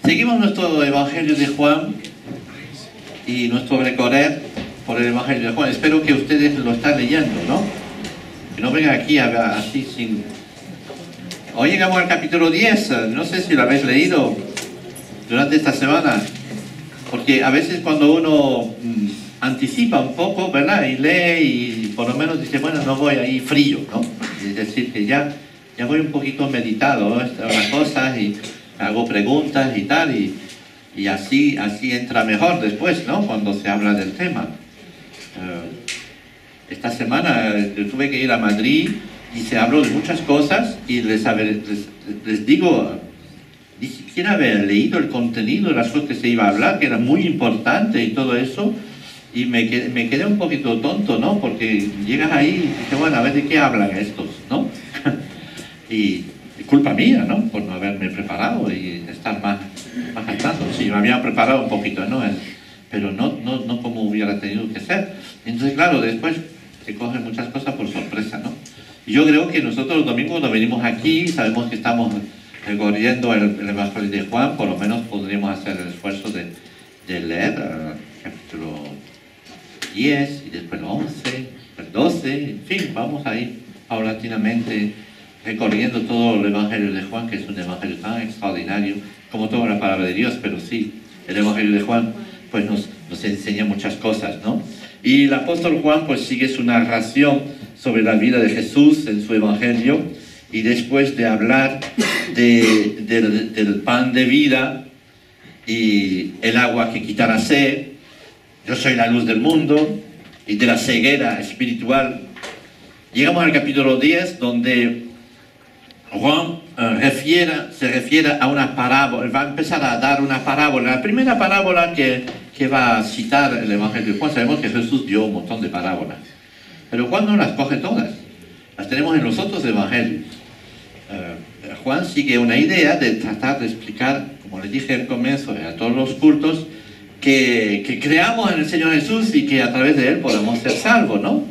Seguimos nuestro Evangelio de Juan y nuestro recorrer por el Evangelio de Juan. Espero que ustedes lo están leyendo, ¿no? Que no vengan aquí así sin... Hoy llegamos al capítulo 10, no sé si lo habéis leído durante esta semana, porque a veces cuando uno anticipa un poco, ¿verdad? Y lee y por lo menos dice, bueno, no voy ahí frío, ¿no? Es decir, que ya voy un poquito meditado, ¿no? Las cosas y hago preguntas y tal, y así entra mejor después, ¿no? Cuando se habla del tema. Esta semana tuve que ir a Madrid y se habló de muchas cosas y les digo, ni siquiera haber leído el contenido de las cosas que se iba a hablar, que era muy importante y todo eso, y me quedé un poquito tonto, ¿no? Porque llegas ahí y dices, bueno, a ver de qué hablan estos, ¿no? y culpa mía, ¿no? Por no haberme preparado y estar más al tanto. Sí, me había preparado un poquito, ¿no? Pero no como hubiera tenido que ser. Entonces, claro, después se cogen muchas cosas por sorpresa, ¿no? Y yo creo que nosotros los domingos cuando venimos aquí, sabemos que estamos recorriendo el Evangelio de Juan, por lo menos podríamos hacer el esfuerzo de leer el capítulo 10 y después el 11, el 12, en fin, vamos a ir paulatinamente recorriendo todo el Evangelio de Juan, que es un Evangelio tan extraordinario como toda la palabra de Dios, pero sí, el Evangelio de Juan pues nos enseña muchas cosas, ¿no? Y el apóstol Juan pues sigue su narración sobre la vida de Jesús en su Evangelio, y después de hablar del pan de vida y el agua que quita la sed, yo soy la luz del mundo, y de la ceguera espiritual, llegamos al capítulo 10, donde Juan se refiere a una parábola. Va a empezar a dar una parábola. La primera parábola que va a citar el Evangelio de Juan, sabemos que Jesús dio un montón de parábolas, pero Juan no las coge todas, las tenemos en los otros evangelios. Juan sigue una idea de tratar de explicar, como les dije al comienzo, a todos los cultos, que creamos en el Señor Jesús y que a través de Él podemos ser salvos, ¿no?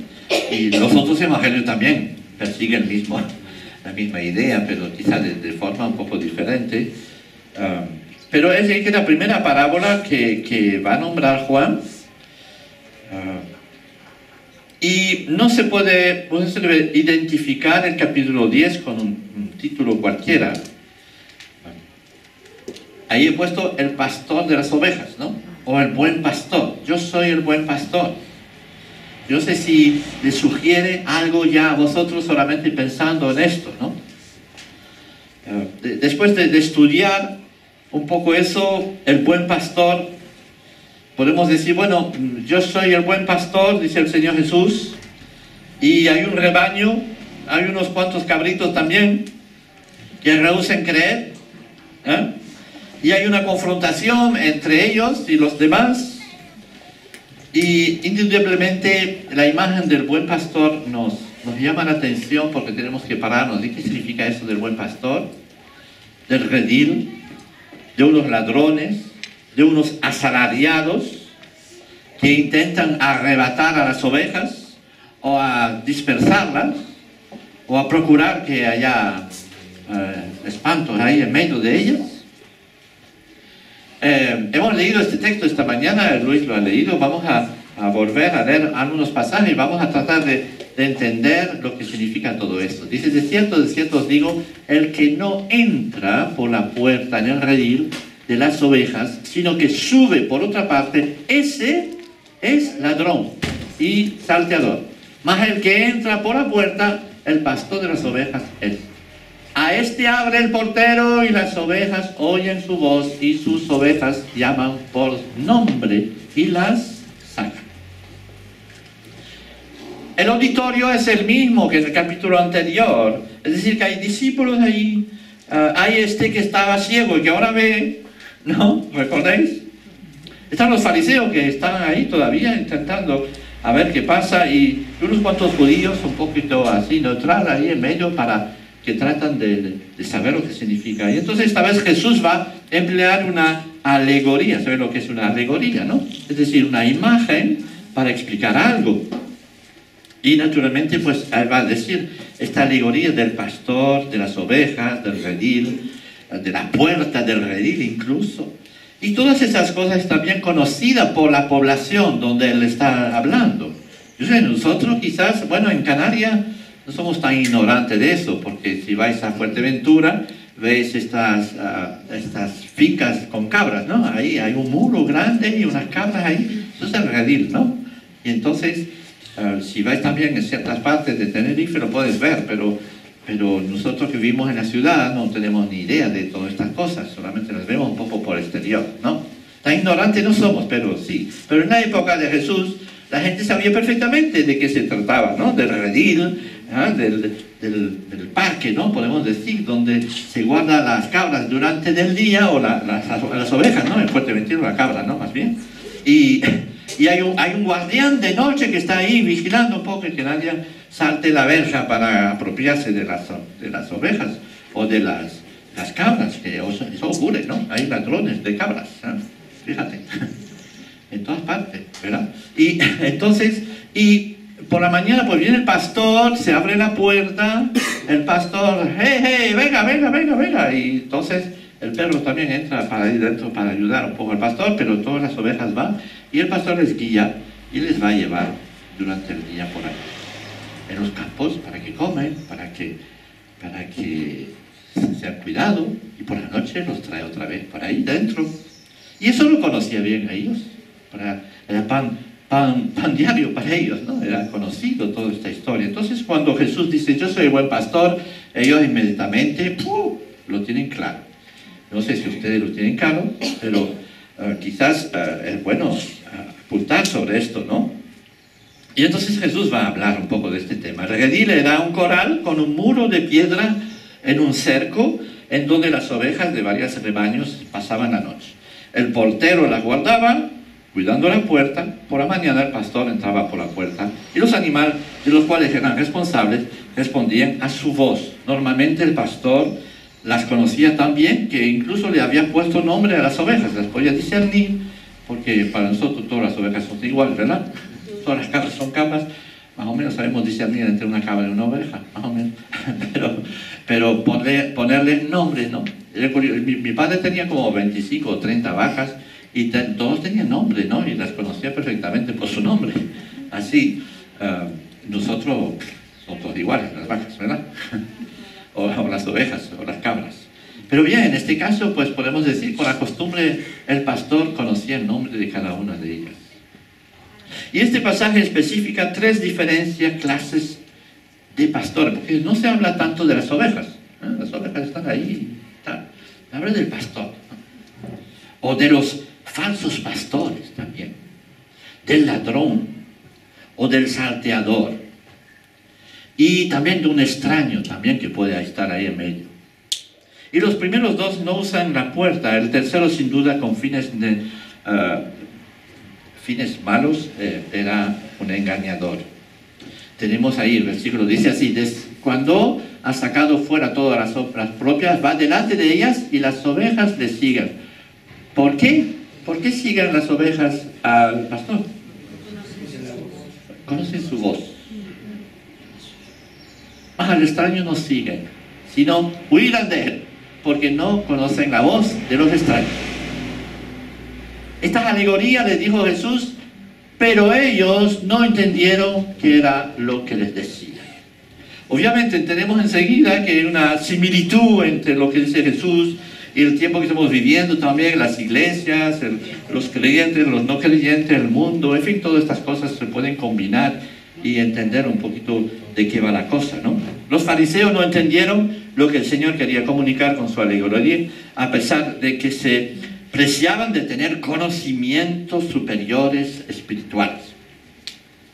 Y los otros evangelios también persiguen la misma idea, pero quizá de forma un poco diferente. Pero es la primera parábola que va a nombrar Juan. Y no se puede identificar el capítulo 10 con un título cualquiera. Ahí he puesto el pastor de las ovejas, ¿no? O el buen pastor. Yo soy el buen pastor. Yo sé si les sugiere algo ya a vosotros solamente pensando en esto, ¿no? Después de estudiar un poco eso, el buen pastor, podemos decir, bueno, yo soy el buen pastor, dice el Señor Jesús, y hay un rebaño, hay unos cuantos cabritos también que rehúsan creer, y hay una confrontación entre ellos y los demás. Y indudablemente la imagen del buen pastor nos llama la atención, porque tenemos que pararnos. ¿Y qué significa eso del buen pastor? Del redil, de unos ladrones, de unos asalariados que intentan arrebatar a las ovejas o a dispersarlas o a procurar que haya espantos ahí en medio de ellas. Hemos leído este texto esta mañana, Luis lo ha leído, vamos a volver a leer algunos pasajes y vamos a tratar de entender lo que significa todo esto. Dice, de cierto os digo, el que no entra por la puerta en el redil de las ovejas, sino que sube por otra parte, ese es ladrón y salteador. Mas el que entra por la puerta, el pastor de las ovejas es. A este abre el portero y las ovejas oyen su voz y sus ovejas llaman por nombre y las sacan. El auditorio es el mismo que en el capítulo anterior, es decir, que hay discípulos ahí, hay este que estaba ciego y que ahora ve, ¿no? ¿Recordáis? Están los fariseos que estaban ahí todavía intentando a ver qué pasa, y unos cuantos judíos un poquito así neutral ahí en medio que tratan de saber lo que significa. Y entonces esta vez Jesús va a emplear una alegoría. ¿Saben lo que es una alegoría, no? Es decir, una imagen para explicar algo. Y naturalmente pues él va a decir esta alegoría del pastor, de las ovejas, del redil, de la puerta del redil incluso. Y todas esas cosas están bien conocidas por la población donde él está hablando. Yo sé, nosotros quizás, bueno, en Canarias no somos tan ignorantes de eso, porque si vais a Fuerteventura, veis estas fincas con cabras, ¿no? Ahí hay un muro grande y unas cabras ahí, eso es el redil, ¿no? Y entonces, si vais también en ciertas partes de Tenerife lo puedes ver, pero nosotros que vivimos en la ciudad no tenemos ni idea de todas estas cosas, solamente las vemos un poco por exterior, ¿no? Tan ignorantes no somos, pero sí. Pero en la época de Jesús, la gente sabía perfectamente de qué se trataba, ¿no? Del redil, del parque, ¿no? Podemos decir, donde se guardan las cabras durante el día, o las ovejas, ¿no? En Fuerteventura la cabra, ¿no? Más bien. Y hay un guardián de noche que está ahí vigilando un poco que nadie salte la verja para apropiarse de las ovejas o de las cabras, que eso ocurre, ¿no? Hay ladrones de cabras, ¿no? Fíjate, en todas partes, ¿verdad? Y entonces, por la mañana pues viene el pastor, se abre la puerta, el pastor, hey, venga, y entonces el perro también entra para ir dentro para ayudar un poco al pastor, pero todas las ovejas van, y el pastor les guía y les va a llevar durante el día por ahí, en los campos, para que comen, para que sean cuidados, y por la noche los trae otra vez por ahí dentro. Y eso lo conocía bien a ellos, era pan diario para ellos, ¿no? Era conocido toda esta historia. Entonces cuando Jesús dice, yo soy el buen pastor, ellos inmediatamente lo tienen claro. No sé si ustedes lo tienen claro, pero quizás es bueno apuntar sobre esto, ¿no? Y entonces Jesús va a hablar un poco de este tema. El redil era un corral con un muro de piedra en un cerco, en donde las ovejas de varios rebaños pasaban la noche. El portero las guardaba, cuidando la puerta. Por la mañana el pastor entraba por la puerta y los animales de los cuales eran responsables respondían a su voz. Normalmente el pastor las conocía tan bien que incluso le había puesto nombre a las ovejas, las podía discernir, porque para nosotros todas las ovejas son iguales, ¿verdad? Todas las cabras son cabras, más o menos sabemos discernir entre una cabra y una oveja, más o menos. pero ponerles nombres, ¿no? Mi padre tenía como 25 o 30 vacas y todos tenían nombre, ¿no? Y las conocía perfectamente por su nombre. Así, nosotros somos todos iguales, las vacas, ¿verdad? o las ovejas, o las cabras. Pero bien, en este caso, pues podemos decir, por la costumbre, el pastor conocía el nombre de cada una de ellas. Y este pasaje especifica 3 diferentes clases de pastores, porque no se habla tanto de las ovejas, ¿eh? Las ovejas están ahí, habla del pastor, ¿no? O de los falsos pastores también, del ladrón, o del salteador, y también de un extraño también que puede estar ahí en medio. Y los primeros 2 no usan la puerta, el tercero sin duda con fines malos, era un engañador. Tenemos ahí el versículo, dice así, cuando ha sacado fuera todas las obras propias, va delante de ellas y las ovejas le siguen. ¿Por qué? ¿Por qué siguen las ovejas al pastor? Conocen su voz. Al extraño no siguen, sino huirán de él, porque no conocen la voz de los extraños. Esta alegoría les dijo Jesús, pero ellos no entendieron qué era lo que les decía. Obviamente entendemos enseguida que hay una similitud entre lo que dice Jesús y el tiempo que estamos viviendo también, las iglesias, los creyentes, los no creyentes, el mundo, en fin, todas estas cosas se pueden combinar y entender un poquito de qué va la cosa, ¿no? Los fariseos no entendieron lo que el Señor quería comunicar con su alegoría, a pesar de que se preciaban de tener conocimientos superiores espirituales.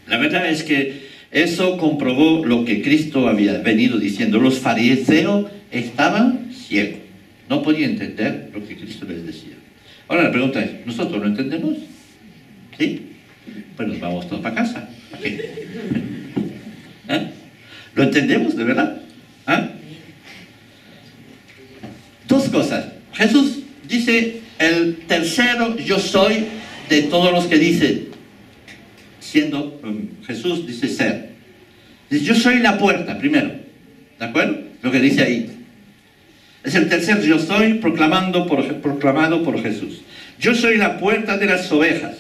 La verdad es que eso comprobó lo que Cristo había venido diciendo. Los fariseos estaban ciegos, no podían entender lo que Cristo les decía. Ahora la pregunta es, ¿nosotros lo entendemos? ¿Sí? Pues nos vamos todos para casa. ¿Qué? ¿Eh? ¿Lo entendemos de verdad? ¿Eh? 2 cosas. Jesús dice, el tercero yo soy de todos los que dicen, siendo Jesús dice ser. Dice, yo soy la puerta, primero. ¿De acuerdo? Lo que dice ahí. Es el tercer yo soy proclamado por Jesús. Yo soy la puerta de las ovejas.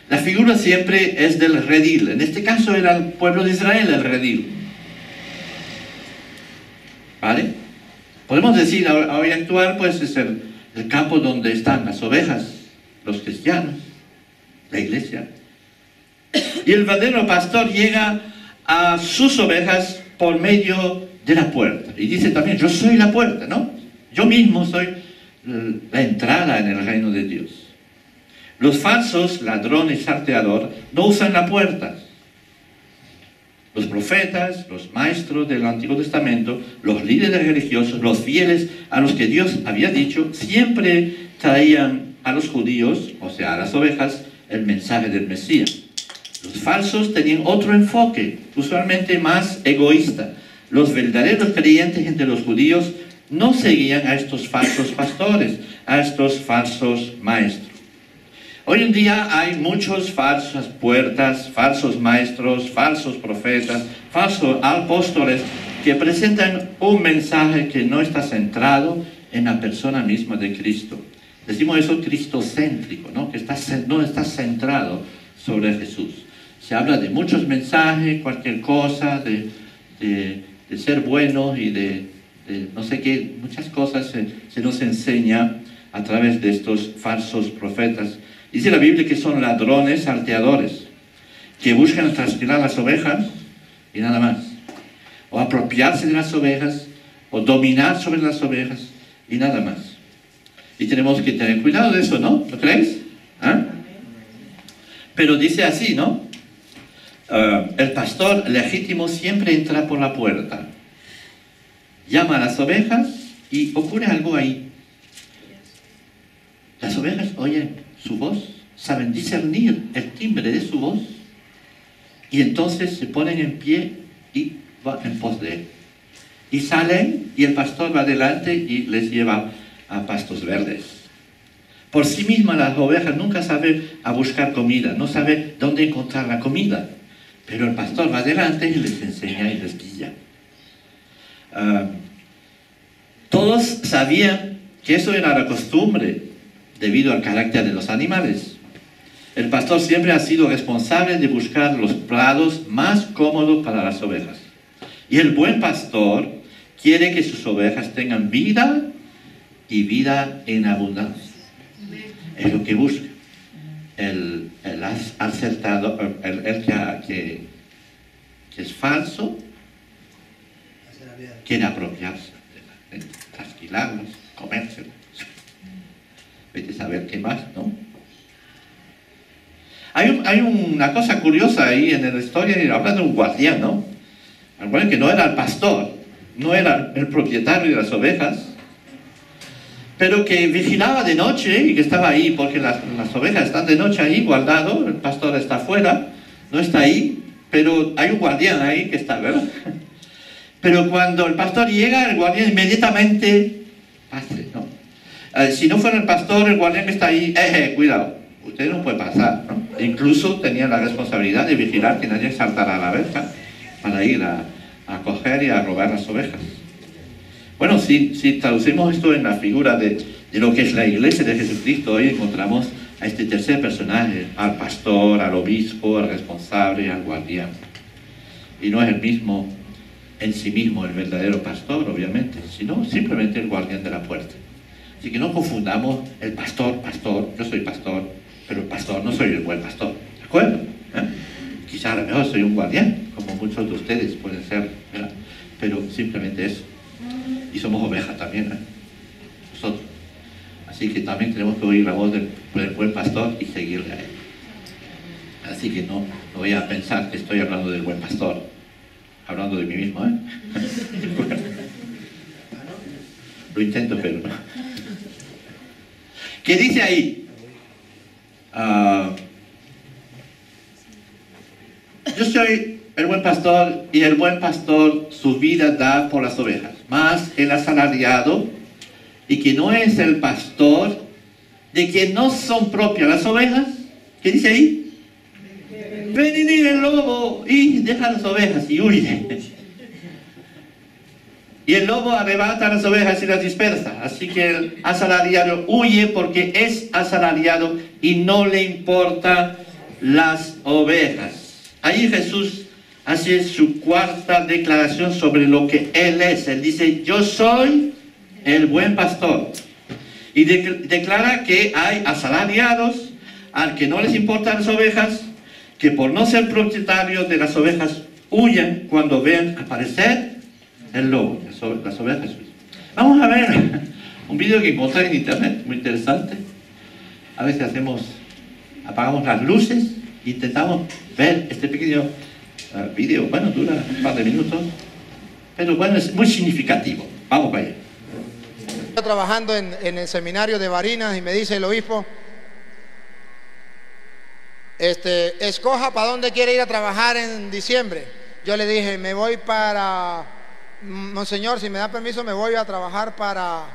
La figura siempre es del redil. En este caso era el pueblo de Israel el redil. ¿Vale? Podemos decir, hoy actual, pues es el campo donde están las ovejas, los cristianos, la iglesia. Y el verdadero pastor llega a sus ovejas por medio de la puerta. Y dice también, yo soy la puerta, ¿no? Yo mismo soy la entrada en el reino de Dios. Los falsos ladrones salteadores no usan la puerta. Los profetas, los maestros del Antiguo Testamento, los líderes religiosos, los fieles a los que Dios había dicho, siempre traían a los judíos, o sea, a las ovejas, el mensaje del Mesías. Los falsos tenían otro enfoque, usualmente más egoísta. Los verdaderos creyentes entre los judíos no seguían a estos falsos pastores, a estos falsos maestros. Hoy en día hay muchas falsas puertas, falsos maestros, falsos profetas, falsos apóstoles que presentan un mensaje que no está centrado en la persona misma de Cristo. Decimos eso cristocéntrico, ¿no? Que no está centrado sobre Jesús. Se habla de muchos mensajes, cualquier cosa, de ser buenos y de no sé qué, muchas cosas se nos enseña a través de estos falsos profetas. Dice la Biblia que son ladrones salteadores, que buscan trasquilar las ovejas y nada más. O apropiarse de las ovejas, o dominar sobre las ovejas y nada más. Y tenemos que tener cuidado de eso, ¿no? ¿Lo creéis? ¿Ah? Pero dice así, ¿no? El pastor legítimo siempre entra por la puerta. Llama a las ovejas y ocurre algo ahí. Las ovejas oyen su voz, saben discernir el timbre de su voz y entonces se ponen en pie y van en pos de él. Y salen y el pastor va adelante y les lleva a pastos verdes. Por sí misma las ovejas nunca saben a buscar comida, no saben dónde encontrar la comida. Pero el pastor va adelante y les enseña y les guía. Todos sabían que eso era la costumbre debido al carácter de los animales. El pastor siempre ha sido responsable de buscar los prados más cómodos para las ovejas. Y el buen pastor quiere que sus ovejas tengan vida y vida en abundancia. Es lo que busca. El acertado, el que es falso, quiere apropiarse, trasquilarlos, comérselos. Vete a saber qué más, ¿no? Hay una cosa curiosa ahí en la historia, habla de un guardián, ¿no? Recuerden que no era el pastor, no era el propietario de las ovejas, pero que vigilaba de noche y que estaba ahí, porque las ovejas están de noche ahí guardado, el pastor está afuera, no está ahí, pero hay un guardián ahí que está, ¿verdad? Pero cuando el pastor llega, el guardián inmediatamente pase, ¿no? Si no fuera el pastor, el guardián que está ahí, cuidado, usted no puede pasar, ¿no? E incluso tenía la responsabilidad de vigilar que nadie saltara a la verja para ir a coger y a robar las ovejas. Bueno, si traducimos esto en la figura de lo que es la iglesia de Jesucristo, hoy encontramos a este tercer personaje, al pastor, al obispo, al responsable, al guardián. Y no es el mismo en sí mismo el verdadero pastor, obviamente, sino simplemente el guardián de la puerta. Así que no confundamos el pastor, yo soy pastor, pero el pastor no soy el buen pastor, ¿de acuerdo? Quizá a lo mejor soy un guardián, como muchos de ustedes pueden ser, ¿verdad? Pero simplemente eso. Y somos ovejas también, nosotros. Así que también tenemos que oír la voz del buen pastor y seguirle a él. Así que no voy a pensar que estoy hablando del buen pastor, hablando de mí mismo, ¿eh? Lo intento, pero no. ¿Qué dice ahí? Yo soy el buen pastor y el buen pastor su vida da por las ovejas. Más el asalariado y que no es el pastor, de que no son propias las ovejas. ¿Qué dice ahí? Ven y mira el lobo y deja las ovejas y huye. Y el lobo arrebata las ovejas y las dispersa. Así que el asalariado huye porque es asalariado y no le importan las ovejas. Ahí Jesús hace su cuarta declaración sobre lo que Él es. Él dice, yo soy el buen pastor. Y declara que hay asalariados al que no les importan las ovejas, que por no ser propietarios de las ovejas huyen cuando ven aparecer el lobo, las ovejas. Vamos a ver un video que encontré en internet, muy interesante. A veces apagamos las luces e intentamos ver este pequeño video. Bueno, dura un par de minutos, pero bueno, es muy significativo. Vamos para allá. Estoy trabajando en el seminario de Barinas y me dice el obispo, escoja para dónde quiere ir a trabajar en diciembre. Yo le dije, me voy para, monseñor, si me da permiso, me voy a trabajar para,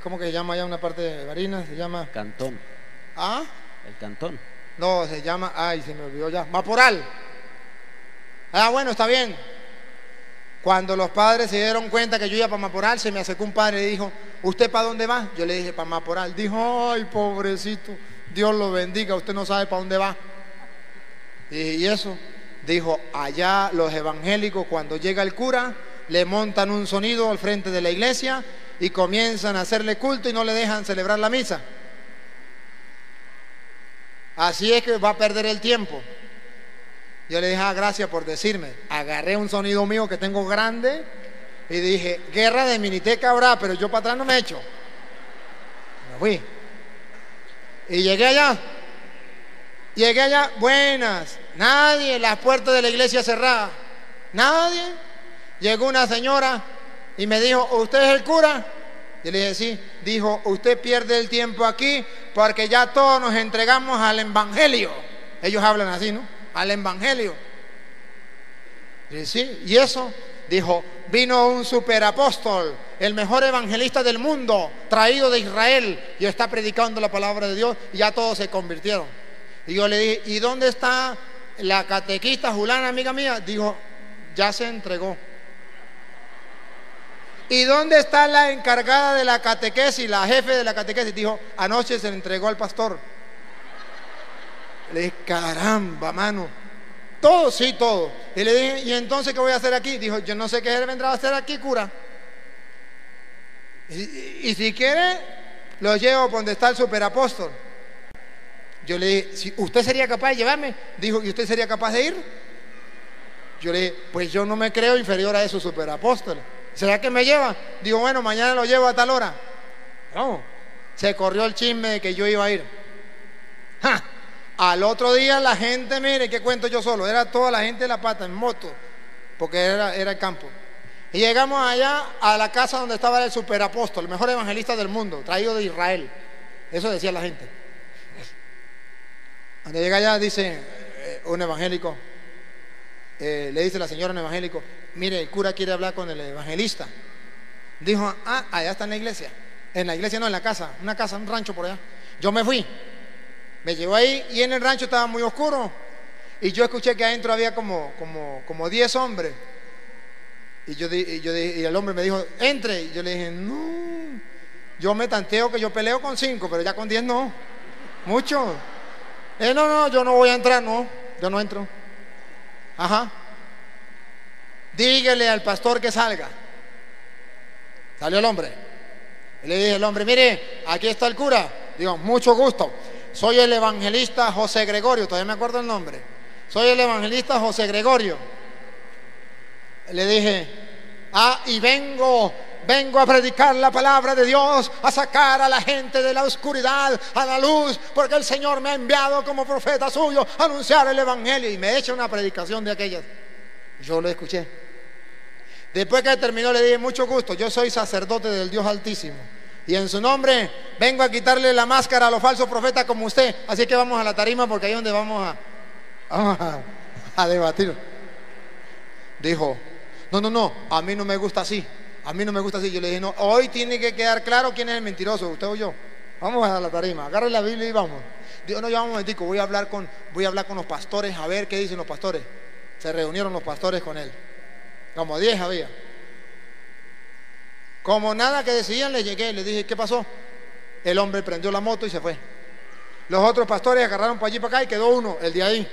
¿cómo que se llama allá una parte de Barinas? Se llama Cantón. ¿Ah? El Cantón. No, se llama, se me olvidó ya, Maporal. Bueno, está bien. Cuando los padres se dieron cuenta que yo iba para Maporal, se me acercó un padre y dijo, ¿usted para dónde va? Yo le dije, para Maporal. Dijo, ay, pobrecito, Dios lo bendiga, usted no sabe para dónde va. Y eso, dijo, allá los evangélicos cuando llega el cura, le montan un sonido al frente de la iglesia y comienzan a hacerle culto y no le dejan celebrar la misa. Así es que va a perder el tiempo. Yo le dije, gracias por decirme. Agarré un sonido mío que tengo grande y dije, guerra de miniteca habrá, pero yo para atrás no me echo. Me fui. Y llegué allá, buenas, nadie, las puertas de la iglesia cerradas, nadie. Llegó una señora y me dijo, ¿usted es el cura? Yo le dije, sí. Dijo, usted pierde el tiempo aquí porque ya todos nos entregamos al evangelio. Ellos hablan así, ¿no? Al evangelio. Y sí, y eso, dijo, vino un superapóstol, el mejor evangelista del mundo, traído de Israel, y está predicando la palabra de Dios, y ya todos se convirtieron. Y yo le dije, ¿y dónde está la catequista Julana, amiga mía? Dijo, ya se entregó. ¿Y dónde está la encargada de la catequesis, la jefe de la catequesis? Dijo, anoche se le entregó al pastor. Le dije, caramba, mano. Todo, sí, todo. Y le dije, ¿y entonces qué voy a hacer aquí? Dijo, yo no sé qué él vendrá a hacer aquí, cura. Y si quiere, lo llevo por donde está el superapóstol. Yo le dije, ¿si usted sería capaz de llevarme? Dijo, ¿y usted sería capaz de ir? Yo le dije, pues yo no me creo inferior a esos superapóstoles. ¿Será que me lleva? Digo, bueno, mañana lo llevo a tal hora. No, se corrió el chisme de que yo iba a ir. ¡Ja! Al otro día la gente, mire, ¿qué cuento yo solo? Era toda la gente de La Pata en moto, porque era el campo. Y llegamos allá a la casa donde estaba el superapóstol, el mejor evangelista del mundo, traído de Israel. Eso decía la gente. Cuando llega allá, dice un evangélico, le dice la señora a un evangélico, mire, el cura quiere hablar con el evangelista. Dijo, allá está en la iglesia. En la iglesia no, en la casa, una casa, un rancho por allá. Yo me fui. Me llevó ahí y en el rancho estaba muy oscuro. Y yo escuché que adentro había como 10 hombres. Y el hombre me dijo, entre. Y yo le dije, no, yo me tanteo que yo peleo con 5, pero ya con 10 no. Mucho. No, yo no voy a entrar, no. Yo no entro. Ajá. Dígale al pastor que salga. Salió el hombre. Y le dije al hombre, mire, aquí está el cura. Digo, mucho gusto. Soy el evangelista José Gregorio, todavía me acuerdo el nombre. Soy el evangelista José Gregorio. Le dije, y vengo a predicar la palabra de Dios, a sacar a la gente de la oscuridad a la luz, porque el Señor me ha enviado como profeta suyo a anunciar el evangelio. Y me echa una predicación de aquellas. Yo lo escuché. Después que terminó le dije, mucho gusto, yo soy sacerdote del Dios Altísimo. Y en su nombre vengo a quitarle la máscara a los falsos profetas como usted. Así que vamos a la tarima porque ahí es donde vamos a debatir. Dijo, no, a mí no me gusta así. A mí no me gusta así. Yo le dije, no, hoy tiene que quedar claro quién es el mentiroso, usted o yo. Vamos a la tarima, agarre la Biblia y vamos. Digo, no, ya un momentico, voy a hablar con los pastores a ver qué dicen los pastores. Se reunieron los pastores con él. como 10 había. Como nada que decían, le llegué, le dije, ¿qué pasó? El hombre prendió la moto y se fue. Los otros pastores agarraron para allí para acá y quedó uno, el de ahí.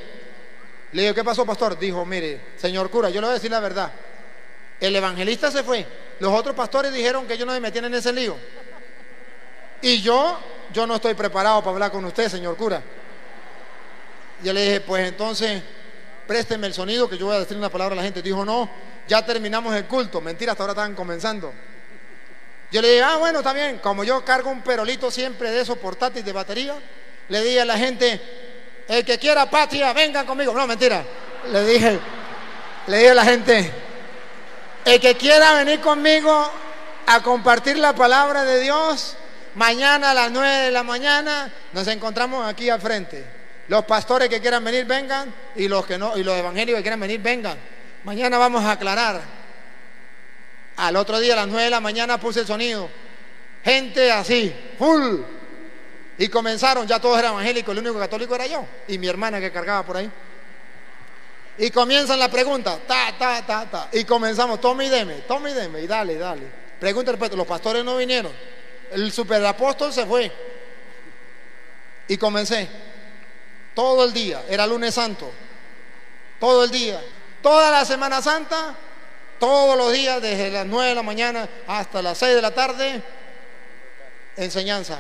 Le digo, ¿qué pasó, pastor? Dijo, mire, señor cura, yo le voy a decir la verdad. El evangelista se fue. Los otros pastores dijeron que yo no me metían en ese lío. Y yo no estoy preparado para hablar con usted, señor cura. Yo le dije, pues entonces, présteme el sonido que yo voy a decir una palabra a la gente. Dijo, no, ya terminamos el culto. Mentira, hasta ahora estaban comenzando. Yo le dije, bueno, está bien. Como yo cargo un perolito siempre de esos portátiles de batería, le dije a la gente, el que quiera patria, vengan conmigo. No, mentira. Le dije a la gente, el que quiera venir conmigo a compartir la palabra de Dios, mañana a las 9 de la mañana nos encontramos aquí al frente. Los pastores que quieran venir, vengan, y los que no, y los evangélicos que quieran venir, vengan. Mañana vamos a aclarar. Al otro día a las 9 de la mañana puse el sonido. Gente así, full. Y comenzaron, ya todos eran evangélicos, el único católico era yo y mi hermana que cargaba por ahí. Y comienzan la pregunta, ta. Y comenzamos, tome y deme, y dale. Pregunta y respeto, los pastores no vinieron. El superapóstol se fue. Y comencé. Todo el día, era lunes santo. Todo el día. Toda la Semana Santa, todos los días, desde las 9 de la mañana hasta las 6 de la tarde, enseñanza.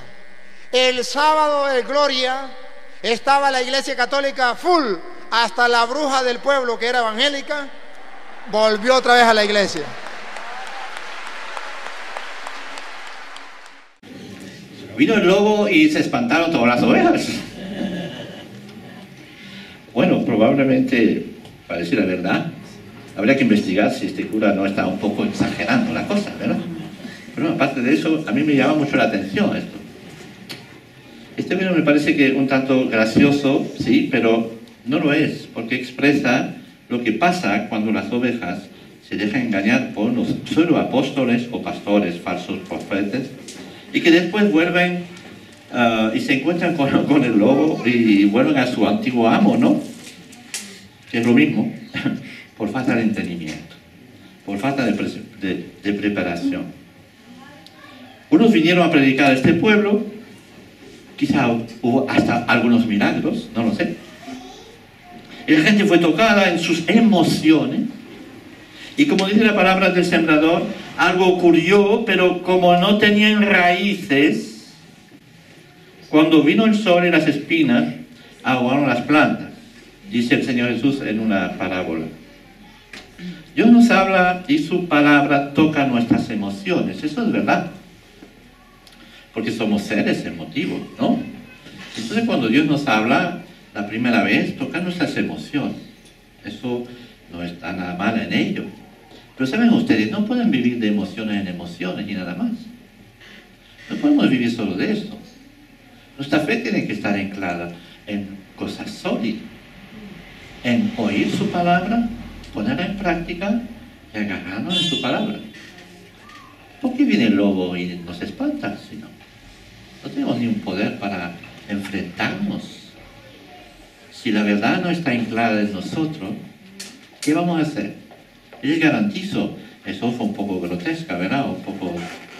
El sábado de Gloria estaba la iglesia católica full, hasta la bruja del pueblo que era evangélica volvió otra vez a la iglesia. Vino el lobo y se espantaron todas las ovejas. Bueno, probablemente, para decir la verdad, habría que investigar si este cura no está un poco exagerando la cosa, ¿verdad? Pero aparte de eso, a mí me llama mucho la atención esto. Este video me parece que un tanto gracioso, sí, pero no lo es, porque expresa lo que pasa cuando las ovejas se dejan engañar por los solo apóstoles o pastores, falsos profetas, y que después vuelven y se encuentran con el lobo y vuelven a su antiguo amo, ¿no? Que es lo mismo, por falta de entendimiento, por falta de preparación. Unos vinieron a predicar a este pueblo, quizá hubo hasta algunos milagros, no lo sé. Y la gente fue tocada en sus emociones. Y como dice la palabra del sembrador, algo ocurrió, pero como no tenían raíces, cuando vino el sol y las espinas, ahogaron las plantas. Dice el Señor Jesús en una parábola. Dios nos habla y su palabra toca nuestras emociones. Eso es verdad. Porque somos seres emotivos, ¿no? Entonces cuando Dios nos habla la primera vez, toca nuestras emociones. Eso no está nada mal en ello. Pero saben ustedes, no pueden vivir de emociones en emociones y nada más. No podemos vivir solo de eso. Nuestra fe tiene que estar anclada en cosas sólidas. En oír su palabra, ponerla en práctica y agarrarnos en su palabra. ¿Por qué viene el lobo y nos espanta? Si no tenemos ni un poder para enfrentarnos. Si la verdad no está anclada en nosotros, ¿qué vamos a hacer? Yo les garantizo, eso fue un poco grotesca, ¿verdad? Un poco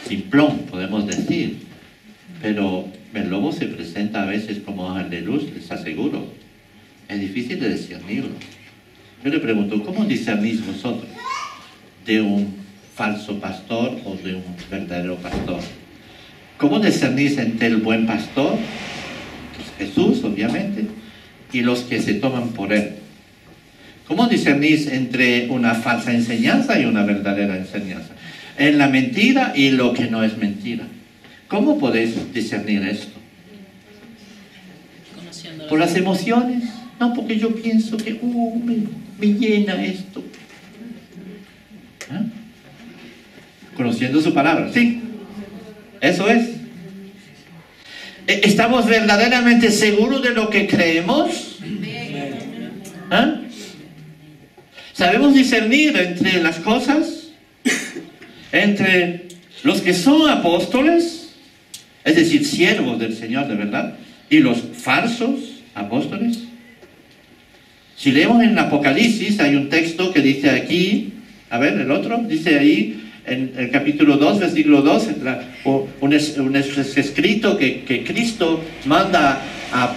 simplón, podemos decir. Pero el lobo se presenta a veces como ángel de luz, les aseguro. Es difícil de discernirlo. Yo le pregunto, ¿cómo discernís vosotros de un falso pastor o de un verdadero pastor? ¿Cómo discernís entre el buen pastor, que es Jesús, obviamente, y los que se toman por él? ¿Cómo discernís entre una falsa enseñanza y una verdadera enseñanza? En la mentira y lo que no es mentira. ¿Cómo podéis discernir esto? ¿Por las emociones? No, porque yo pienso que me llena esto. ¿Ah? Conociendo su palabra, sí. Eso es. ¿Estamos verdaderamente seguros de lo que creemos? ¿Ah? ¿Sabemos discernir entre las cosas? Entre los que son apóstoles, es decir, siervos del Señor de verdad, y los falsos apóstoles. Si leemos en Apocalipsis, hay un texto que dice aquí, A ver, el otro, dice ahí en el capítulo 2, versículo 2, un escrito que Cristo manda a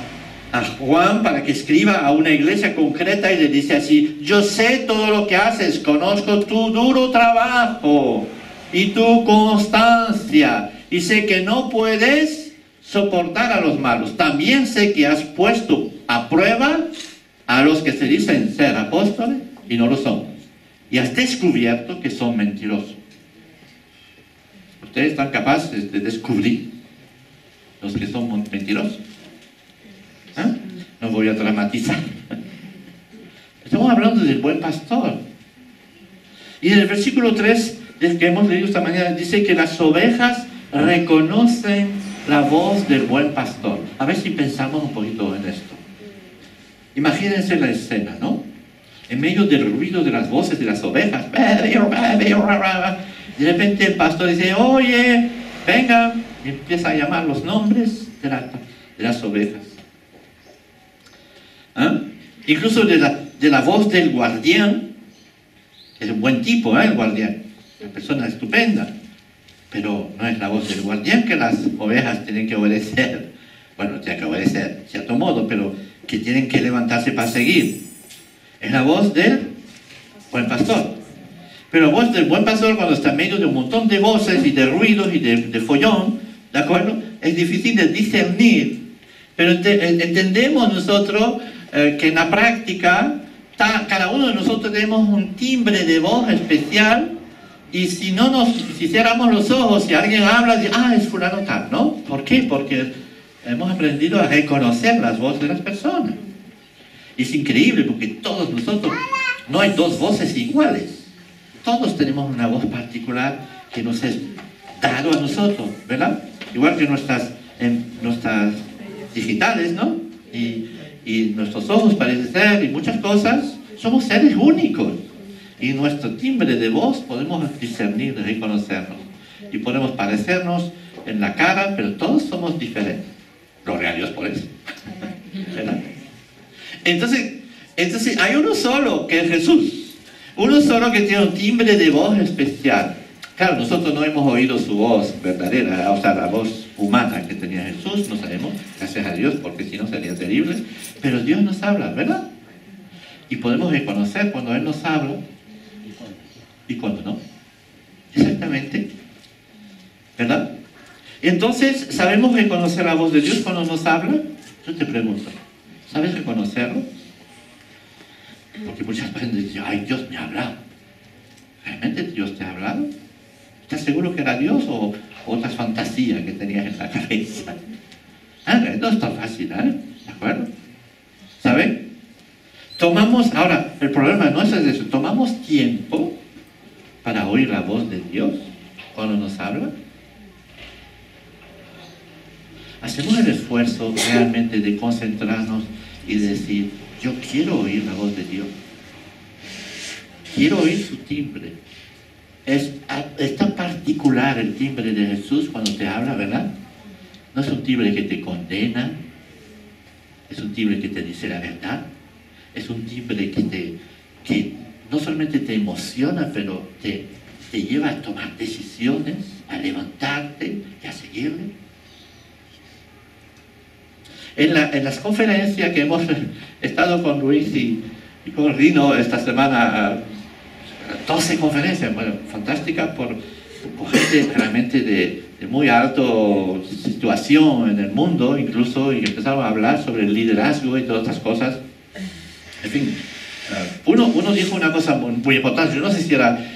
Juan para que escriba a una iglesia concreta y le dice así: yo sé todo lo que haces, conozco tu duro trabajo y tu constancia, y sé que no puedes soportar a los malos. También sé que has puesto a prueba a los que se dicen ser apóstoles y no lo son, y has descubierto que son mentirosos. Ustedes están capaces de descubrir los que son mentirosos. ¿Ah? No voy a dramatizar. Estamos hablando del buen pastor. Y en el versículo 3 que hemos leído esta mañana dice que las ovejas reconocen la voz del buen pastor. A ver si pensamos un poquito en esto. Imagínense la escena, ¿no? En medio del ruido de las voces de las ovejas, de repente el pastor dice: oye, venga, y empieza a llamar los nombres de las ovejas. ¿Ah? Incluso de la voz del guardián. Es un buen tipo, el guardián, una persona estupenda, pero no es la voz del guardián que las ovejas tienen que obedecer. Bueno, tienen que obedecer de cierto modo, pero que tienen que levantarse para seguir. Es la voz del buen pastor. Pero la voz del buen pastor, cuando está en medio de un montón de voces y de ruidos y de follón, ¿de acuerdo? Es difícil de discernir. Pero entendemos nosotros que en la práctica cada uno de nosotros tenemos un timbre de voz especial, y si cerramos los ojos y alguien habla, dice: ah, es fulano tal, ¿no? ¿Por qué? Porque hemos aprendido a reconocer las voces de las personas. Y es increíble porque todos nosotros, no hay dos voces iguales. Todos tenemos una voz particular que nos es dado a nosotros, ¿verdad? Igual que nuestras digitales, ¿no? Y nuestros ojos parece ser, y muchas cosas, somos seres únicos. Y nuestro timbre de voz podemos discernir, reconocernos. Y podemos parecernos en la cara, pero todos somos diferentes. Gloria a Dios por eso. ¿Verdad? Entonces hay uno solo, que es Jesús. Uno solo que tiene un timbre de voz especial. Claro, nosotros no hemos oído su voz verdadera, o sea, la voz humana que tenía Jesús, no sabemos, gracias a Dios, porque si no sería terrible. Pero Dios nos habla, ¿verdad? Y podemos reconocer cuando Él nos habla y cuando no. Exactamente. ¿Verdad? Entonces, ¿sabemos reconocer la voz de Dios cuando nos habla? Yo te pregunto, ¿sabes reconocerlo? Porque muchas veces dicen: ay, Dios me ha hablado. ¿Realmente Dios te ha hablado? ¿Estás seguro que era Dios o otras fantasías que tenías en la cabeza? No es tan fácil, ¿de acuerdo? ¿Saben? Ahora, el problema no es eso, tomamos tiempo para oír la voz de Dios cuando nos habla. Hacemos el esfuerzo realmente de concentrarnos y decir: yo quiero oír la voz de Dios, quiero oír su timbre. Es tan particular el timbre de Jesús cuando te habla, ¿verdad? No es un timbre que te condena, es un timbre que te dice la verdad, es un timbre que no solamente te emociona, pero te lleva a tomar decisiones, a levantarte y a seguirle. En las conferencias que hemos estado con Luis y con Rino esta semana, 12 conferencias, bueno, fantásticas por gente realmente de muy alta situación en el mundo, incluso, y empezaron a hablar sobre el liderazgo y todas estas cosas. En fin, uno dijo una cosa muy importante. Yo no sé si era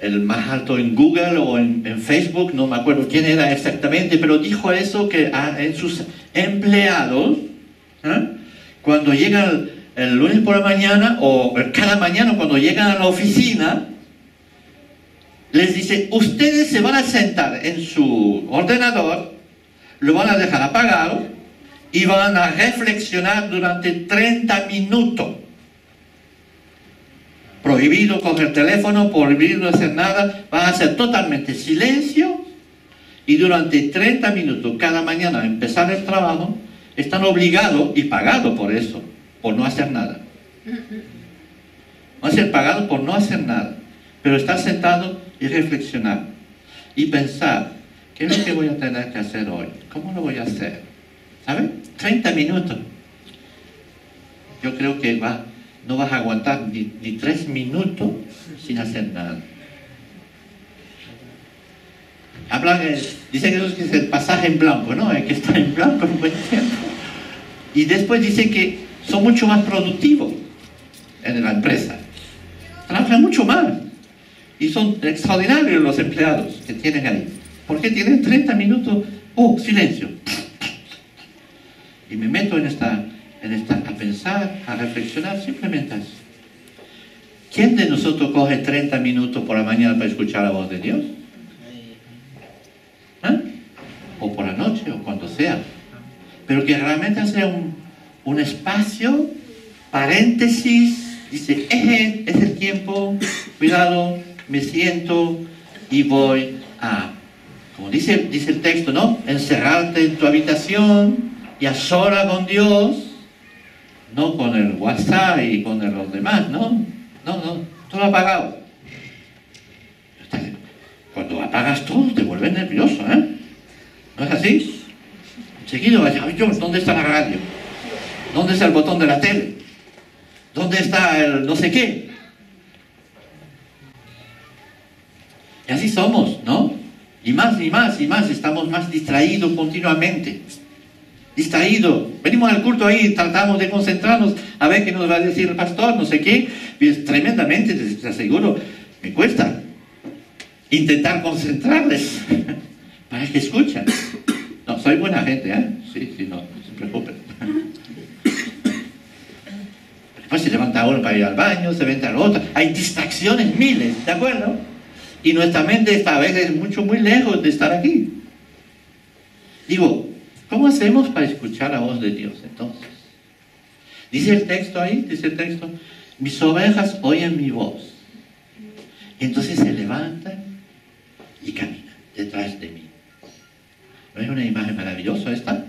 el más alto en Google o en Facebook, no me acuerdo quién era exactamente, pero dijo eso, que en sus empleados, cuando llegan el lunes por la mañana, o cada mañana cuando llegan a la oficina, les dice: ustedes se van a sentar en su ordenador, lo van a dejar apagado y van a reflexionar durante 30 minutos. Prohibido coger teléfono, prohibido hacer nada, van a hacer totalmente silencio, y durante 30 minutos cada mañana al empezar el trabajo están obligados y pagados por eso, por no hacer nada. Van a ser pagados por no hacer nada. Pero estar sentado y reflexionar y pensar, ¿qué es lo que voy a tener que hacer hoy? ¿Cómo lo voy a hacer? ¿Sabes? 30 minutos. Yo creo que no vas a aguantar ni 3 minutos sin hacer nada. Dice que es el pasaje en blanco, ¿no? Hay que estar en blanco un buen tiempo. Y después dice que son mucho más productivos en la empresa. Trabajan mucho más. Y son extraordinarios los empleados que tienen ahí. Porque tienen 30 minutos. ¡Oh, silencio! Y me meto a pensar, a reflexionar, simplemente así. ¿Quién de nosotros coge 30 minutos por la mañana para escuchar la voz de Dios? ¿Ah? O por la noche, o cuando sea. Pero que realmente hace un espacio, paréntesis, dice, es el tiempo, cuidado, me siento y voy a, como dice el texto, ¿no? Encerrarte en tu habitación y a solas con Dios, no con el WhatsApp y con los demás, ¿no? No, todo apagado. Cuando apagas todo te vuelves nervioso, ¿eh? ¿No es así? Enseguida vas a decir, ¿dónde está la radio? ¿Dónde está el botón de la tele? ¿Dónde está el no sé qué? Y así somos, ¿no? Y más, estamos más distraídos continuamente. Distraídos. Venimos al culto ahí, tratamos de concentrarnos, a ver qué nos va a decir el pastor, no sé qué. Y es tremendamente, te aseguro, me cuesta intentar concentrarles para que escuchen. No, soy buena gente, ¿eh? Sí, no se preocupen. Después se levanta uno para ir al baño, se levanta el otro. Hay distracciones miles, ¿de acuerdo? Y nuestra mente está a veces muy lejos de estar aquí. Digo, ¿cómo hacemos para escuchar la voz de Dios entonces? Dice el texto, mis ovejas oyen mi voz. Entonces se levantan y caminan detrás de mí. ¿No es una imagen maravillosa esta?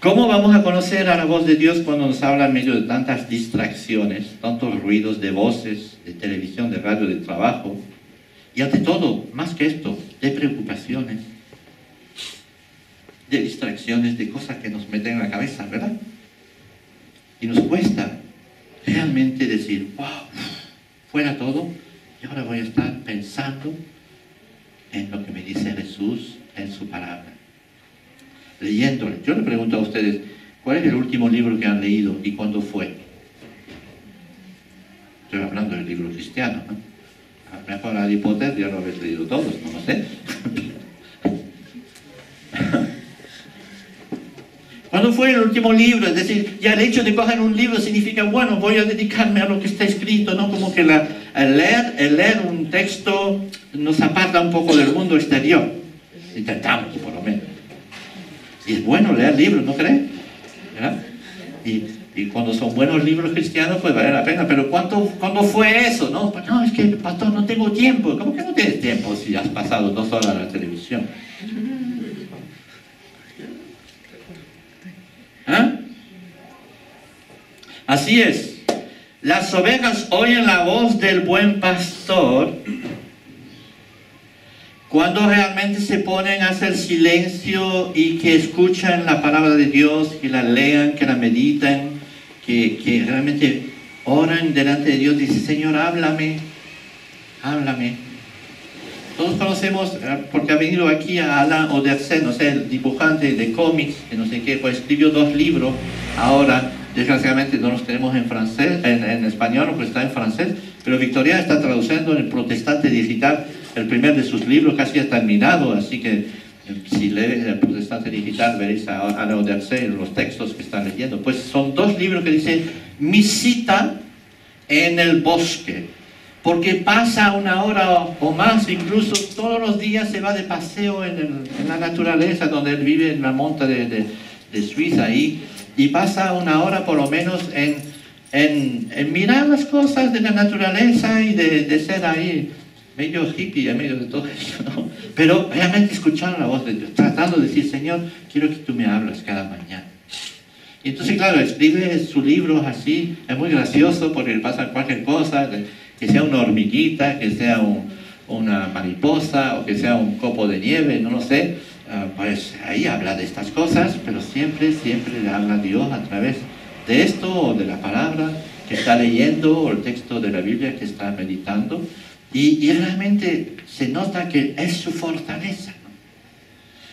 ¿Cómo vamos a conocer a la voz de Dios cuando nos habla en medio de tantas distracciones, tantos ruidos de voces, de televisión, de radio, de trabajo? Y ante todo, más que esto, de preocupaciones, de distracciones, de cosas que nos meten en la cabeza, ¿verdad? Y nos cuesta realmente decir, wow, fuera todo, y ahora voy a estar pensando en lo que me dice Jesús en su palabra. Leyéndole. Yo le pregunto a ustedes, ¿cuál es el último libro que han leído y cuándo fue? Estoy hablando del libro cristiano, ¿no? A lo mejor Harry Potter ya lo habéis leído todos, no lo sé. ¿Cuándo fue el último libro? Es decir, ya el hecho de coger un libro significa, bueno, voy a dedicarme a lo que está escrito, ¿no? Como que el leer un texto nos aparta un poco del mundo exterior. Intentamos, por lo menos. Y es bueno leer libros, ¿no creen? ¿Verdad? Y cuando son buenos libros cristianos, pues vale la pena. Pero ¿cuándo fue eso? No, pues no, es que, pastor, no tengo tiempo. ¿Cómo que no tienes tiempo si has pasado 2 horas en la televisión? ¿Ah? Así es. Las ovejas oyen la voz del buen pastor cuando realmente se ponen a hacer silencio y que escuchan la palabra de Dios, que la lean, que la meditan, que realmente oran delante de Dios. Dice, Señor, háblame. Todos conocemos, porque ha venido aquí a Alain Auderset, no sé, el dibujante de cómics, que no sé qué, pues escribió 2 libros. Ahora, desgraciadamente, no los tenemos en francés, en español, pues está en francés. Pero Victoria está traduciendo en el Protestante Digital el primer de sus libros, casi ha terminado, así que si lees el Protestante Digital veréis a Alain Auderset en los textos que está leyendo. Pues son 2 libros que dicen mi cita en el bosque, porque pasa 1 hora o más, incluso todos los días se va de paseo en la naturaleza, donde él vive en la monta de Suiza ahí, y pasa 1 hora por lo menos en mirar las cosas de la naturaleza y de ser ahí medio hippie en medio de todo eso, ¿no? Pero realmente escuchar la voz de Dios, tratando de decir, Señor, quiero que tú me hables cada mañana. Y entonces, claro, escribe sus libros así, es muy gracioso porque le pasa cualquier cosa, que sea una hormiguita, que sea una mariposa o que sea un copo de nieve, no lo sé. Pues ahí habla de estas cosas, pero siempre le habla a Dios a través de esto o de la palabra que está leyendo o el texto de la Biblia que está meditando. Y realmente se nota que es su fortaleza, ¿no?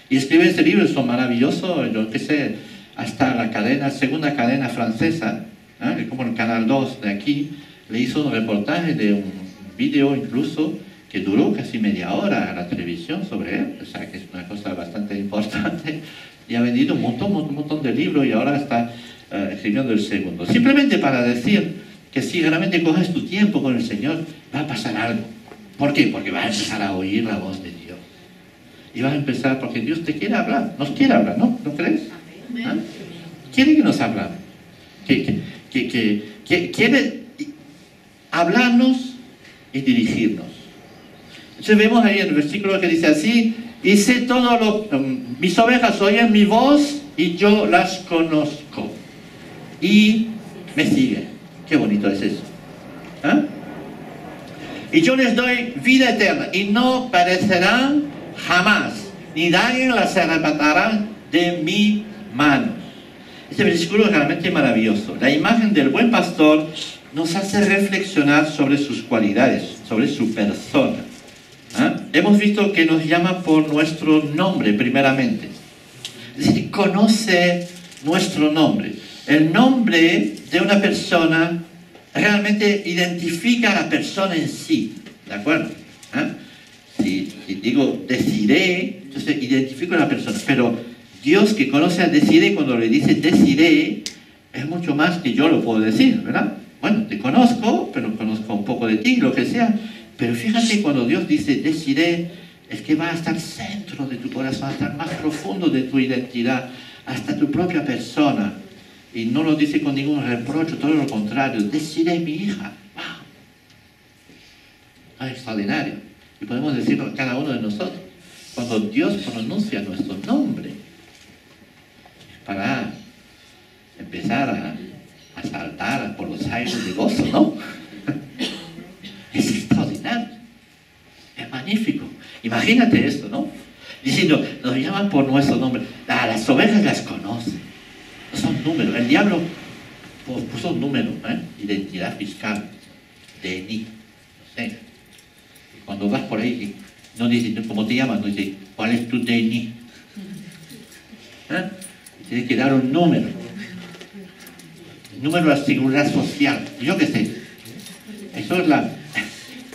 Y escribe este libro, es maravilloso, yo que sé, hasta la segunda cadena francesa, ¿eh? Como el Canal 2 de aquí, le hizo un reportaje de un vídeo incluso que duró casi media hora a la televisión sobre él, o sea que es una cosa bastante importante, y ha vendido un montón de libros y ahora está escribiendo el segundo. Simplemente para decir que si realmente coges tu tiempo con el Señor, va a pasar algo. ¿Por qué? Porque vas a empezar a oír la voz de Dios. Y vas a empezar, porque Dios te quiere hablar, nos quiere hablar, ¿no? ¿No crees? ¿Ah? Quiere que nos hablamos. Quiere hablarnos y dirigirnos. Entonces vemos ahí en el versículo que dice así: y sé mis ovejas oyen mi voz y yo las conozco y me siguen. Qué bonito es eso. ¿Ah? Y yo les doy vida eterna y no perecerán jamás, ni nadie las arrebatará de mi mano. Este versículo es realmente maravilloso. La imagen del buen pastor nos hace reflexionar sobre sus cualidades, sobre su persona. ¿Ah? Hemos visto que nos llama por nuestro nombre primeramente. Es decir, conoce nuestro nombre. El nombre de una persona realmente identifica a la persona en sí. ¿De acuerdo? ¿Ah? Si digo Desiree, entonces identifico a la persona. Pero Dios, que conoce a Desiree, cuando le dice Desiree, es mucho más que yo lo puedo decir, ¿verdad? Bueno, te conozco, pero conozco un poco de ti, lo que sea. Pero fíjate, cuando Dios dice Desiree, es que va hasta el centro de tu corazón, hasta el más profundo de tu identidad, hasta tu propia persona. Y no lo dice con ningún reproche, todo lo contrario. Desiree, mi hija. ¡Wow! Es extraordinario. Y podemos decirlo a cada uno de nosotros. Cuando Dios pronuncia nuestro nombre, para empezar a saltar por los aires de gozo, ¿no? Es extraordinario. Es magnífico. Imagínate esto, ¿no? Diciendo, nos llaman por nuestro nombre. Las ovejas las conocen. Son números. El diablo puso un número, identidad fiscal, DNI. No sé. Y cuando vas por ahí, no dice, ¿cómo te llamas? No dice, ¿cuál es tu DNI? Tienes que dar un número. El número de la seguridad social. Yo qué sé.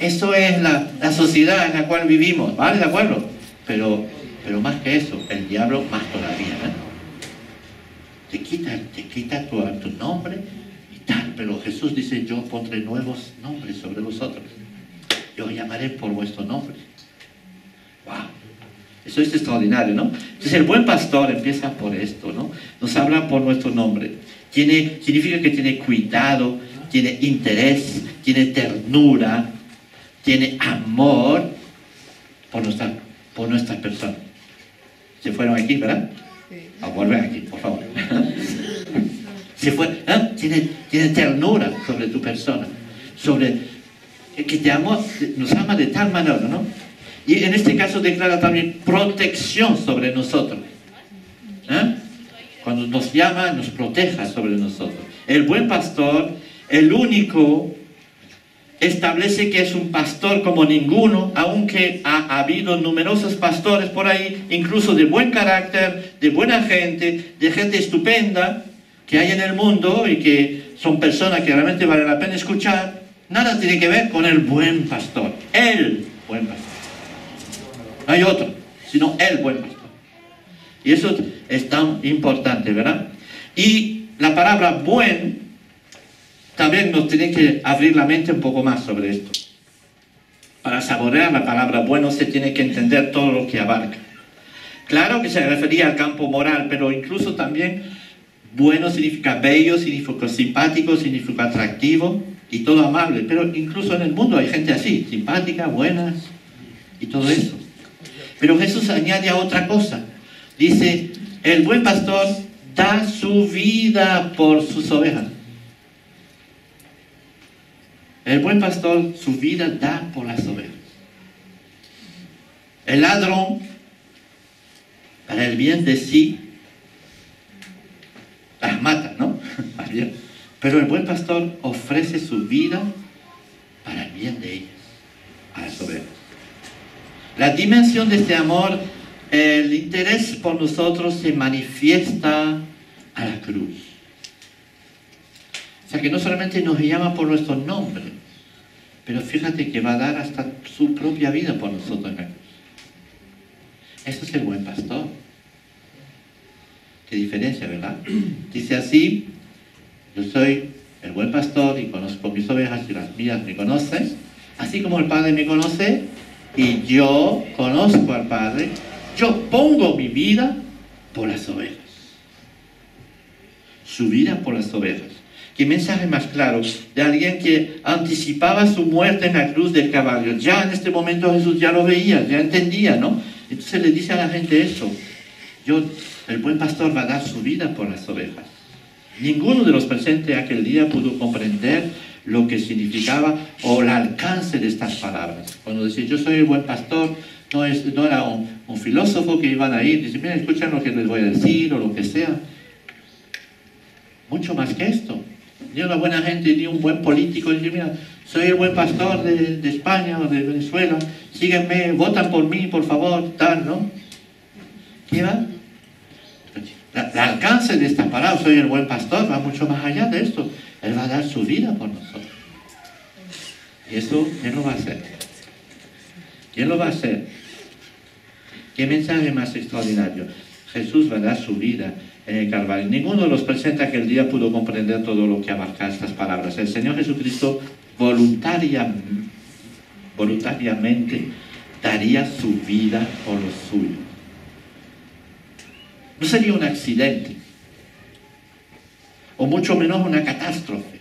Eso es la sociedad en la cual vivimos, ¿vale? ¿De acuerdo? Pero más que eso, el diablo más todavía, Te quita tu nombre y tal, pero Jesús dice, yo pondré nuevos nombres sobre vosotros. Yo llamaré por vuestro nombre. ¡Wow! Eso es extraordinario, ¿no? Entonces el buen pastor empieza por esto, ¿no? Nos habla por nuestro nombre. Significa que tiene cuidado, tiene interés, tiene ternura, tiene amor por nuestra persona. ¿Se fueron aquí, verdad? Sí. Vuelven aquí, por favor. Tiene ternura sobre tu persona, sobre que nos ama de tal manera, ¿no? Y en este caso declara también protección sobre nosotros. Cuando nos llama, nos proteja sobre nosotros. El buen pastor, el único, establece que es un pastor como ninguno, aunque ha habido numerosos pastores por ahí, incluso de buen carácter, de buena gente, de gente estupenda que hay en el mundo y que son personas que realmente vale la pena escuchar. Nada tiene que ver con el buen pastor, el buen pastor. No hay otro, sino el buen pastor. Y eso es tan importante, ¿verdad? Y la palabra buen también nos tiene que abrir la mente un poco más sobre esto. Para saborear la palabra bueno se tiene que entender todo lo que abarca. Claro que se refería al campo moral, pero incluso también bueno significa bello, significa simpático, significa atractivo y todo amable. Pero incluso en el mundo hay gente así, simpática, buenas y todo eso. Pero Jesús añade a otra cosa. Dice, el buen pastor da su vida por sus ovejas. El buen pastor su vida da por las ovejas. El ladrón, para el bien de sí, las mata, ¿no? Pero el buen pastor ofrece su vida para el bien de ellas, a las ovejas. La dimensión de este amor, el interés por nosotros se manifiesta a la cruz. O sea que no solamente nos llama por nuestro nombre, pero fíjate que va a dar hasta su propia vida por nosotros en la cruz. Eso es el buen pastor. Qué diferencia, ¿verdad? Dice así: yo soy el buen pastor y conozco mis ovejas y las mías me conocen, así como el Padre me conoce y yo conozco al Padre. Yo pongo mi vida por las ovejas. Su vida por las ovejas. Qué mensaje más claro de alguien que anticipaba su muerte en la cruz del Calvario. Ya en este momento Jesús ya lo veía, ya entendía, ¿no? Entonces le dice a la gente eso: el buen pastor va a dar su vida por las ovejas. Ninguno de los presentes aquel día pudo comprender lo que significaba o el alcance de estas palabras. Cuando dice yo soy el buen pastor, no era un filósofo que iban a ir, dice, mira, escuchen lo que les voy a decir o lo que sea. Mucho más que esto. Ni una buena gente, ni un buen político dice, mira, soy el buen pastor de España o de Venezuela, síguenme, votan por mí, por favor, tal, ¿no? ¿Qué va? El alcance de esta palabra, soy el buen pastor, va mucho más allá de esto. Él va a dar su vida por nosotros. ¿Y eso quién lo va a hacer? ¿Quién lo va a hacer? ¿Qué mensaje más extraordinario? Jesús va a dar su vida en el Calvario. Ninguno de los presentes aquel día pudo comprender todo lo que abarca estas palabras. El Señor Jesucristo voluntariamente daría su vida por los suyos. No sería un accidente, o mucho menos una catástrofe.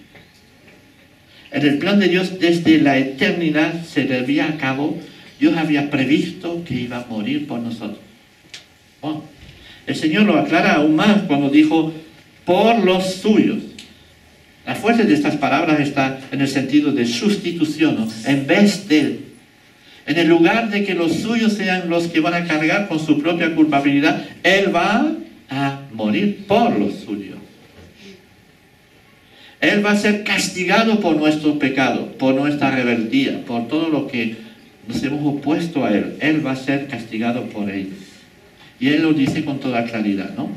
En el plan de Dios, desde la eternidad se llevaría a cabo. Dios había previsto que iba a morir por nosotros. Bueno, el Señor lo aclara aún más cuando dijo, por los suyos. La fuerza de estas palabras está en el sentido de sustitución, ¿no? En vez de, en el lugar de que los suyos sean los que van a cargar con su propia culpabilidad, Él va a morir por los suyos. Él va a ser castigado por nuestro pecado, por nuestra rebeldía, por todo lo que nos hemos opuesto a Él. Él va a ser castigado por ellos. Y Él lo dice con toda claridad, ¿no?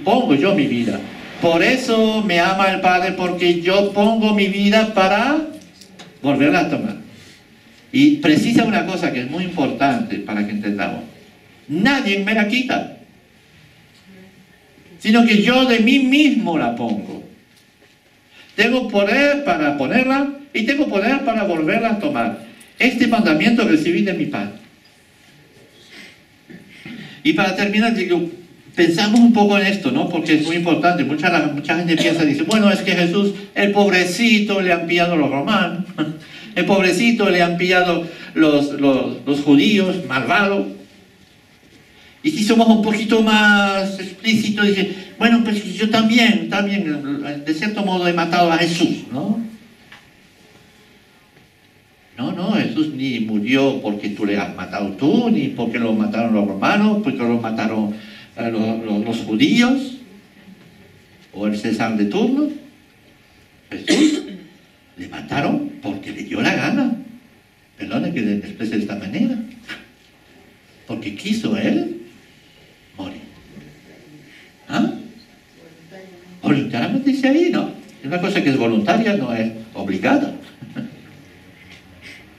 Pongo yo mi vida. Por eso me ama el Padre, porque yo pongo mi vida para volverla a tomar. Y precisa una cosa que es muy importante para que entendamos. Nadie me la quita, sino que yo de mí mismo la pongo. Tengo poder para ponerla y tengo poder para volverla a tomar. Este mandamiento recibí de mi Padre. Y para terminar, digo, pensamos un poco en esto, ¿no? Porque es muy importante. Mucha gente piensa, dice, bueno, es que Jesús, el pobrecito, le han pillado los romanos. El pobrecito le han pillado los judíos, malvados. Y si somos un poquito más explícitos, dice, bueno, pues yo también, de cierto modo he matado a Jesús, ¿no? No, Jesús ni murió porque tú le has matado tú, ni porque lo mataron los romanos, porque lo mataron los judíos, o el César de turno. Jesús le mataron porque le dio la gana. Perdone que le exprese de esta manera. Porque quiso Él morir. ¿Ah? Voluntariamente dice ahí, ¿no? Es una cosa que es voluntaria, no es obligada.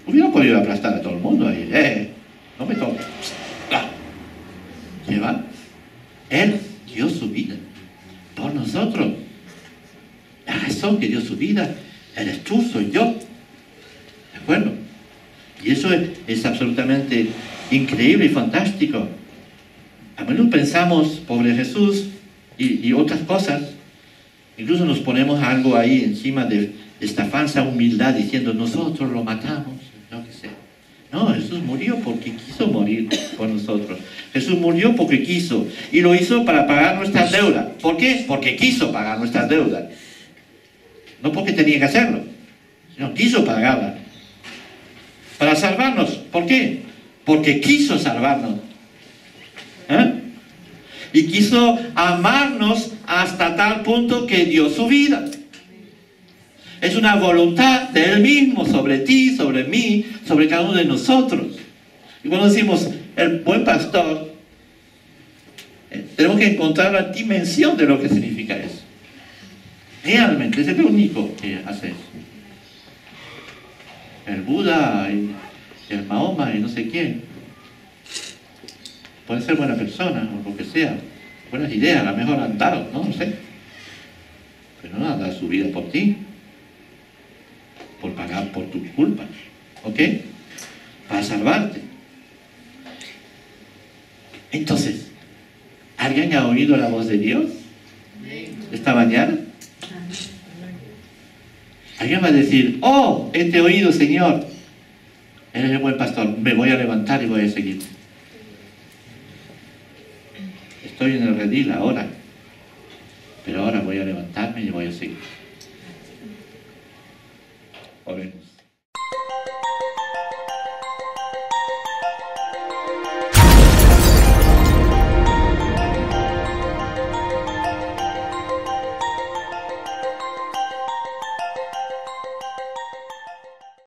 Hubiera podido aplastar a todo el mundo ahí. No me toques. ¿Qué va? Él dio su vida por nosotros. La razón que dio su vida, eres tú, soy yo. ¿De acuerdo? Y eso es absolutamente increíble y fantástico. A menudo pensamos, pobre Jesús, y otras cosas. Incluso nos ponemos algo ahí encima de esta falsa humildad diciendo, nosotros lo matamos. No, que sé. No, Jesús murió porque quiso morir por nosotros. Jesús murió porque quiso. Y lo hizo para pagar nuestras deudas. ¿Por qué? Porque quiso pagar nuestras deudas. No porque tenía que hacerlo, sino quiso pagarlas. Para salvarnos. ¿Por qué? Porque quiso salvarnos. Y quiso amarnos hasta tal punto que dio su vida. Es una voluntad de Él mismo sobre ti, sobre mí, sobre cada uno de nosotros. Y cuando decimos el buen pastor, tenemos que encontrar la dimensión de lo que significa eso. Realmente, es el único que hace eso. El Buda y el Mahoma y no sé quién. Pueden ser buena persona o lo que sea. Buenas ideas, a lo mejor han dado, no sé. Pero no han dado su vida por ti. Por pagar por tus culpas, ¿ok? Para salvarte. Entonces, ¿alguien ha oído la voz de Dios esta mañana? Alguien va a decir, oh, te he oído, Señor, eres el buen pastor, me voy a levantar y voy a seguir. Estoy en el redil ahora, pero ahora voy a levantarme y voy a seguir. Amén.